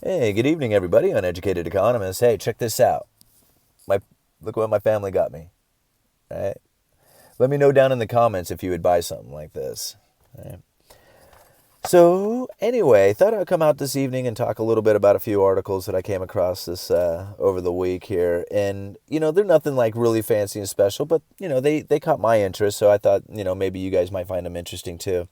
Hey, good evening, everybody. Uneducated economist. Hey, check this out. My Look what my family got me. All right. Let me know down in the comments if you would buy something like this. All right. So anyway, thought I'd come out this evening and talk a little bit about a few articles that I came across this over the week here, and they're nothing like really fancy and special, but they caught my interest, so I thought maybe you guys might find them interesting too.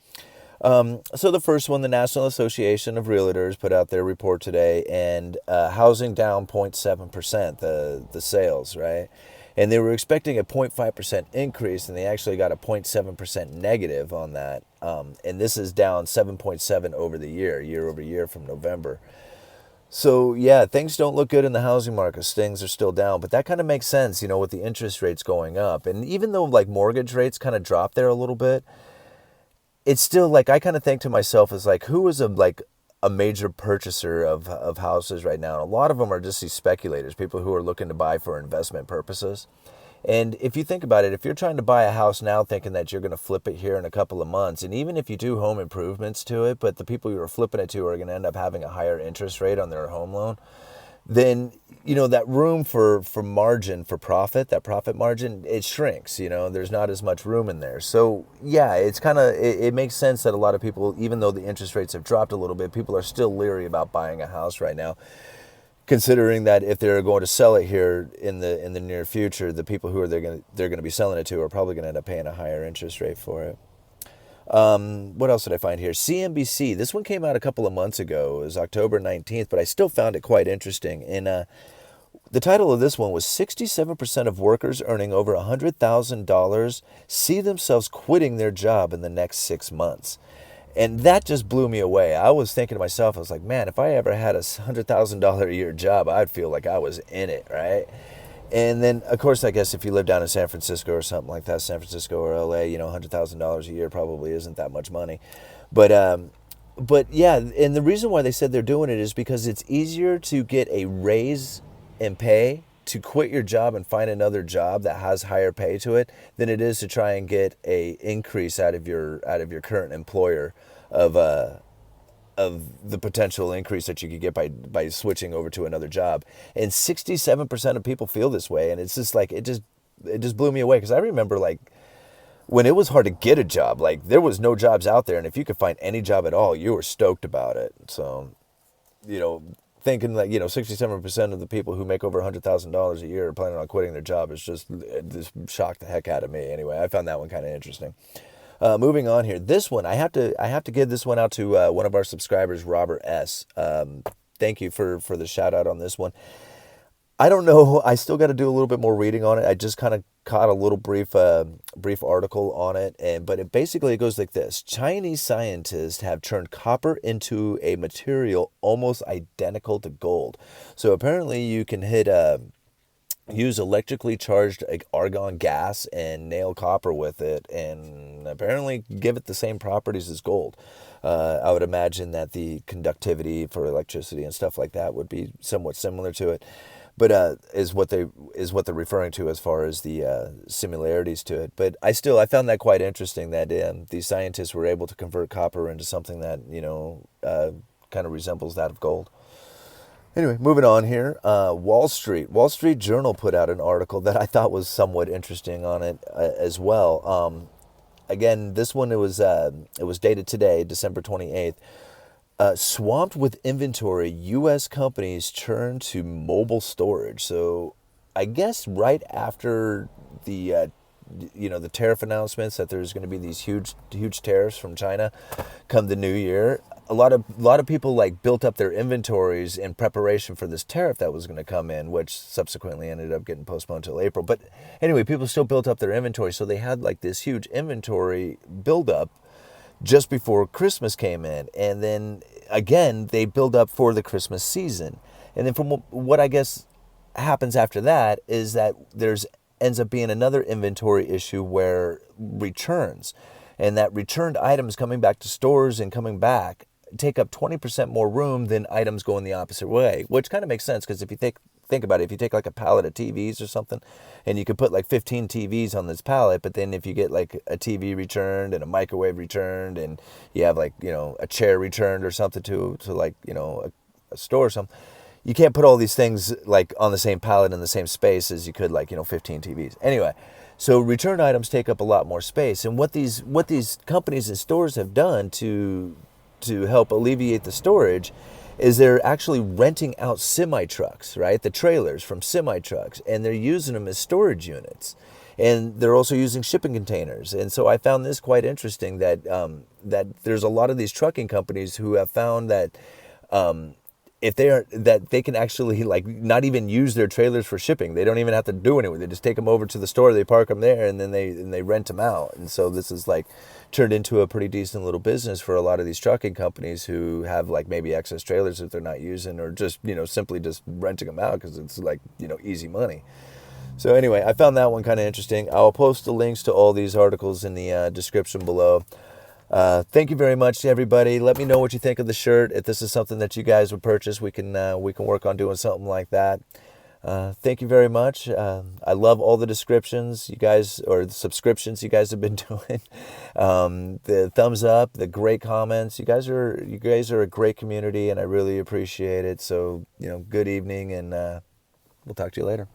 So the first one, the National Association of Realtors put out their report today, and housing down 0.7%, the sales, right? And they were expecting a 0.5% increase, and they actually got a 0.7% negative on that. And this is down 7.7 over the year over year from November. So yeah, things don't look good in the housing market. Things are still down, but that kind of makes sense, with the interest rates going up. And even though like mortgage rates kind of dropped there a little bit, it's still like I kind of think to myself is like who is a major purchaser of houses right now? And a lot of them are just these speculators, people who are looking to buy for investment purposes. And if you think about it, if you're trying to buy a house now thinking that you're going to flip it here in a couple of months, and even if you do home improvements to it, but the people you are flipping it to are going to end up having a higher interest rate on their home loan, then that room for margin for profit, that profit margin, it shrinks. There's not as much room in there. So yeah, it's kind of it makes sense that a lot of people, even though the interest rates have dropped a little bit, people are still leery about buying a house right now, considering that if they're going to sell it here in the near future, the people who are they're going to be selling it to are probably going to end up paying a higher interest rate for it. What else did I find here? CNBC. This one came out a couple of months ago. It was October 19th, but I still found it quite interesting. And the title of this one was 67% of workers earning over $100,000 see themselves quitting their job in the next 6 months. And that just blew me away. I was thinking to myself, I was like, man, if I ever had a $100,000 a year job, I'd feel like I was in it, right? And then, of course, I guess if you live down in San Francisco or something like that, San Francisco or LA, $100,000 a year probably isn't that much money. But but yeah, and the reason why they said they're doing it is because it's easier to get a raise in pay to quit your job and find another job that has higher pay to it than it is to try and get a increase out of your current employer of the potential increase that you could get by switching over to another job. And 67% of people feel this way, and it's just like it just blew me away because I remember like when it was hard to get a job, like there was no jobs out there, and if you could find any job at all, you were stoked about it. So, you know, thinking like 67% of the people who make over $100,000 a year are planning on quitting their job is just this shocked the heck out of me. Anyway, I found that one kind of interesting. Moving on here, this one I have to give this one out to one of our subscribers, Robert S. Thank you for the shout out on this one. I don't know. I still got to do a little bit more reading on it. I just kind of caught a little brief article on it, but it goes like this: Chinese scientists have turned copper into a material almost identical to gold. So apparently, you can use electrically charged like argon gas and nail copper with it, and apparently give it the same properties as gold. I would imagine that the conductivity for electricity and stuff like that would be somewhat similar to it, but is what they're referring to as far as the similarities to it. But I found that quite interesting that these scientists were able to convert copper into something that kind of resembles that of gold. Anyway, moving on here. Wall Street. Wall Street Journal put out an article that I thought was somewhat interesting on it as well. Again, this one it was dated today, December 28th. Swamped with inventory, U.S. companies turn to mobile storage. So, I guess right after the tariff announcements that there's going to be these huge tariffs from China come the new year, a lot of people like built up their inventories in preparation for this tariff that was going to come in, which subsequently ended up getting postponed till April. But anyway, people still built up their inventory, so they had like this huge inventory buildup just before Christmas came in, and then again they build up for the Christmas season, and then from what I guess happens after that is that there's ends up being another inventory issue where returns, and that returned items coming back to stores and coming back take up 20% more room than items going the opposite way, which kind of makes sense because if you think about it, if you take like a pallet of TVs or something, and you could put like 15 TVs on this pallet, but then if you get like a TV returned and a microwave returned, and you have like a chair returned or something to like store or something, you can't put all these things like on the same pallet in the same space as you could, like, 15 TVs. Anyway, so return items take up a lot more space. And what these companies and stores have done to help alleviate the storage is they're actually renting out semi-trucks, right? The trailers from semi-trucks, and they're using them as storage units. And they're also using shipping containers. And so I found this quite interesting, that that there's a lot of these trucking companies who have found that if they can actually, like, not even use their trailers for shipping. They don't even have to do anything. They just take them over to the store, they park them there, and then they rent them out. And so this is like turned into a pretty decent little business for a lot of these trucking companies who have, like, maybe excess trailers that they're not using, or just, simply just renting them out because it's, like, easy money. So anyway, I found that one kind of interesting. I'll post the links to all these articles in the description below. Thank you very much, everybody. Let me know what you think of the shirt. If this is something that you guys would purchase, we can work on doing something like that. Thank you very much. I love all the descriptions you guys, or the subscriptions you guys have been doing. The thumbs up, the great comments. You guys are a great community, and I really appreciate it. So, good evening, and we'll talk to you later.